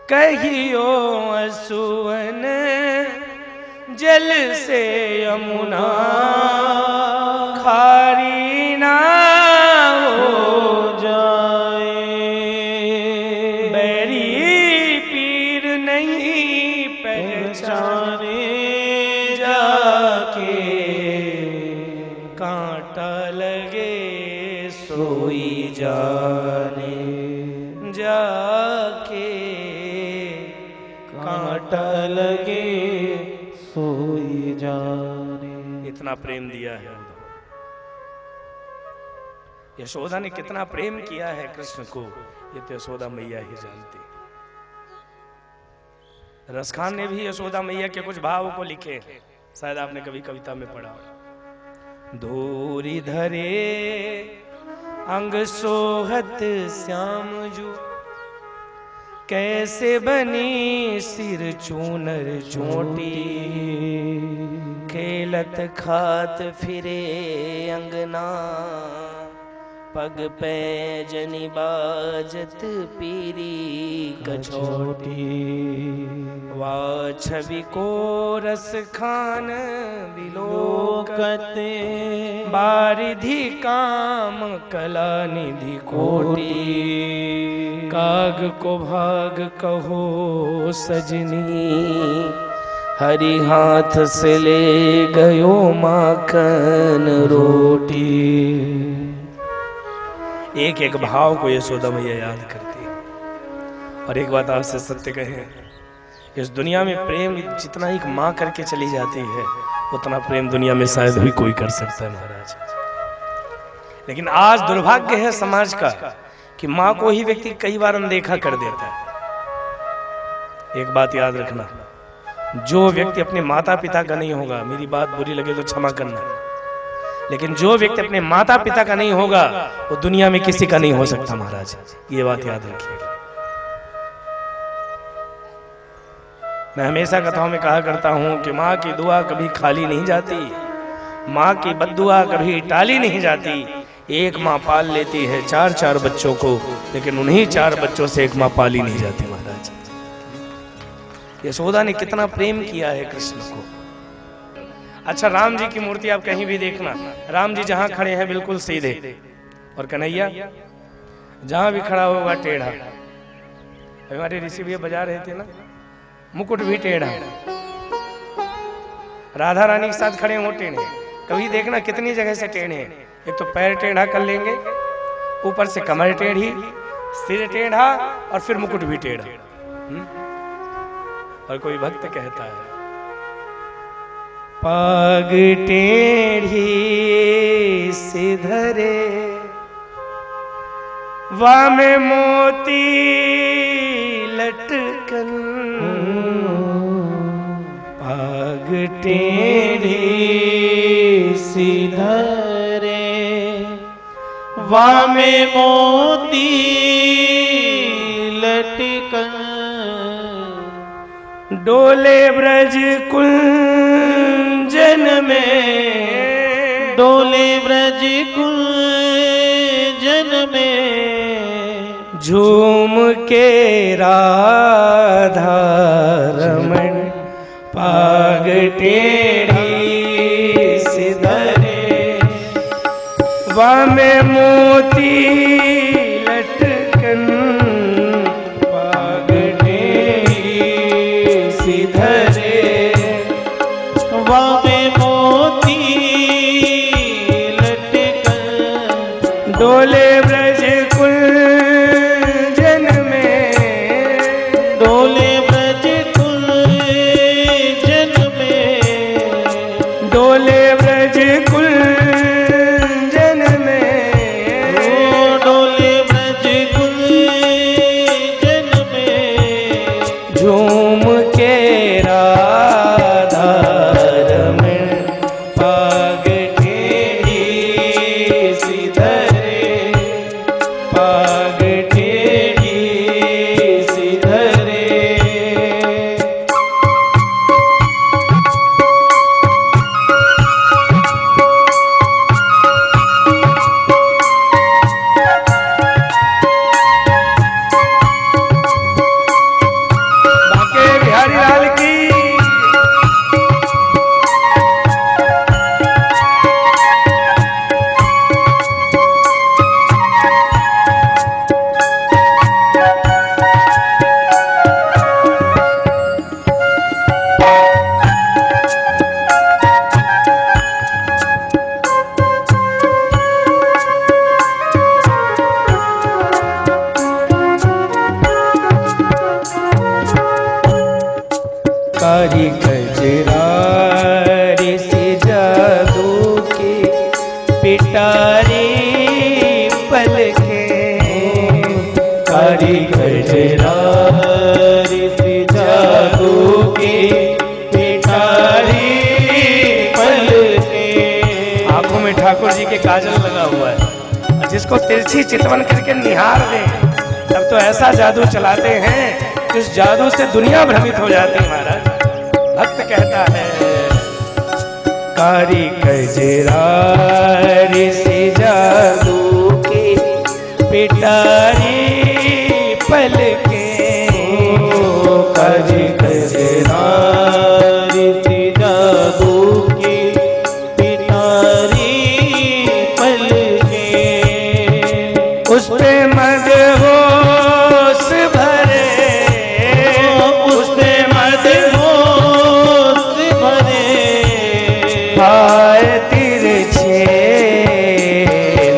कहियो असुवन जल से यमुना खारी ना हो जाए। बैरी पीर नहीं पहचाने जाके, कांटा लगे सोई जाने जाके, कांटा लगे सोई जाने। इतना प्रेम दिया है यशोदा ने, कितना प्रेम किया है कृष्ण को, ये तो यशोदा मैया ही जानती। रसखान ने भी यशोदा मैया के कुछ भाव को लिखे, शायद आपने कभी कविता में पढ़ा। धूरी धरे अंग सोहत श्याम जू, कैसे बनी सिर चूनर चोटी, खेलत खात फिरे अंगना, पग पैजनी बाजत पीरी कछोटी। वाह छवि को रस खान बिलोकते, बारिधि काम कला निधि कोटी। काग को भाग कहो सजनी, हरि हाथ से ले गयो माखन रोटी। एक एक भाव को यशोदा मैया याद करती है। और एक बात आपसे सत्य कहें, इस दुनिया में प्रेम जितना एक माँ करके चली जाती है, उतना प्रेम दुनिया में शायद भी कोई कर सकता है महाराज। लेकिन आज दुर्भाग्य है समाज का कि माँ को ही व्यक्ति कई बार अनदेखा कर देता है। एक बात याद रखना, जो व्यक्ति अपने माता पिता का नहीं होगा, मेरी बात बुरी लगे तो क्षमा करना, लेकिन जो व्यक्ति अपने माता पिता का नहीं होगा, वो दुनिया में किसी का नहीं हो सकता महाराज। ये बात याद रखिएगा। मैं हमेशा कथाओं में कहा करता हूं कि माँ की दुआ कभी खाली नहीं जाती, माँ की बद्दुआ कभी टाली नहीं जाती। एक माँ पाल लेती है 4-4 बच्चों को, लेकिन उन्हीं 4 बच्चों से एक माँ पाली नहीं जाती महाराज। यशोदा ने कितना प्रेम किया है कृष्ण को। अच्छा, राम जी की मूर्ति आप कहीं भी देखना, राम जी जहां खड़े हैं बिल्कुल सीधे, और कन्हैया जहां भी खड़ा होगा टेढ़ा। हमारे ऋषि भैया बजा रहे थे ना, मुकुट भी टेढ़ा। राधा रानी के साथ खड़े हो टेढ़े, कभी देखना कितनी जगह से टेढ़े हैं। एक तो पैर टेढ़ा कर लेंगे, ऊपर से कमर टेढ़ी, सिर टेढ़ा, और फिर मुकुट भी टेढ़ा। और कोई भक्त कहता है, पाग टेढ़ी सिधरे वामे मोती लटकन, पाग टेढ़ी सिधरे वामे मोती लटकन, डोले ब्रज कुंजन में, डोले ब्रज कुंजन में, झूम के राधा रमण, पाग टेढ़ी सिधरे वामे मोती लटकन, पाग टेढ़ी सिधरे वामे मोती लटकन, डोले ब्रज कुंजन में, डोले ब्रज कुंजन में, डोले ब्रज कुंजन में, कारी कजरारे से जादू की पिटारी पलके, कारी कजरारे से जादू की पिटारी पलके। आंखों में ठाकुर जी के काजल लगा हुआ है, जिसको तिरछी चितवन करके निहार दे तब तो ऐसा जादू चलाते हैं कि उस जादू से दुनिया भ्रमित हो जाती है। महाराज भक्त कहता है कारी कजरारे से जादू की पिटारी पलके, कारी कजरारे से जादू की पिटारी पलके। उस पे मदहोश भरे, उस पे मदहोश भरे, पाए तिरछे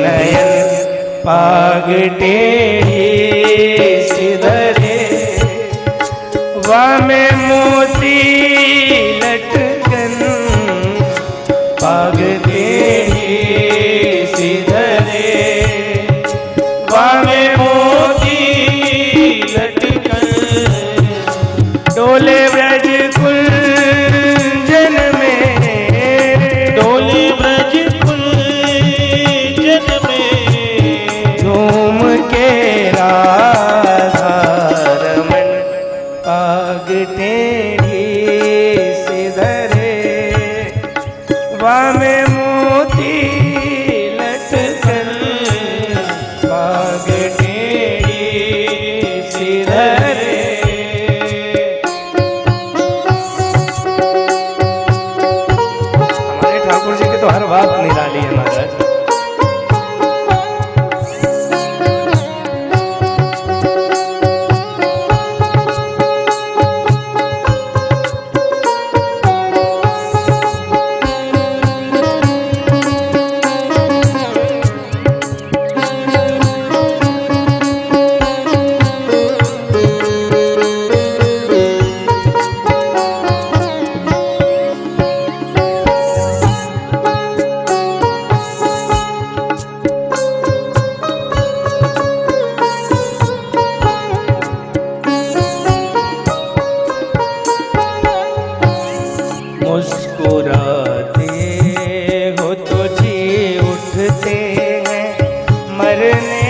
नयन पाग टेढ़ी सिधरे, वामे मोती लटकन पाग टेढ़ी सिधरे, वामे मोती लटकन। डोले ब्रज कुंजन में, डोले ब्रज कुंजन में, झूम के राधा रमन पाग टेढ़ी सिधरे, वामे मोती लटकन पाग टेढ़ी सिधरे। हमारे ठाकुर जी की तो हर बात निराली है महाराज। मुस्कुराते हो तो जी उठते हैं मरने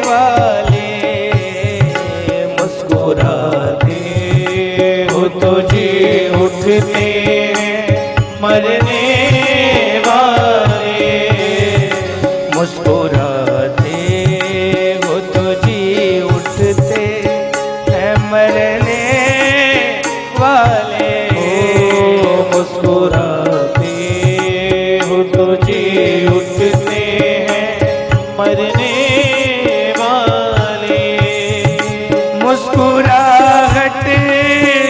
वाले, मुस्कुराते हो तो जी उठते हैं मरने वाले, मुस्कुराते हो तो जी उठते हैं मरने वाले, मुस्कुराते हो तो जी उठते हैं मरने वाले। मुस्कुराहट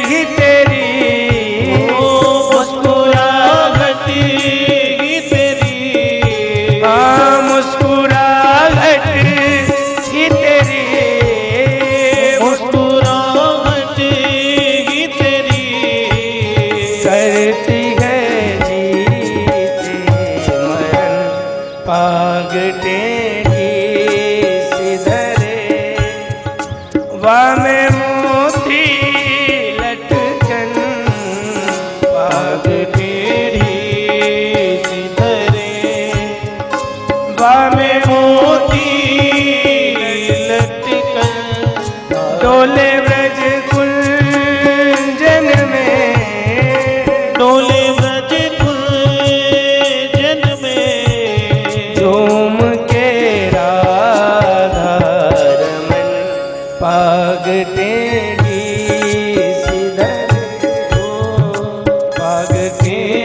ही तेरी, मुस्कुराहट ही तेरी, हाँ मुस्कुराहट ही तेरी, मुस्कुराहट ही तेरी, करती है जीते मरण पाग टेढ़ी सिधरे, वामे मोती लटकन पाग टेढ़ी सिधरे, वामे मोती लटकन। डोले ब्रज कुंजन में, डोले ब्रज कुंजन में, झूम के राधा रमन पाग टेढ़ी सिधरे, पाग टेढ़ी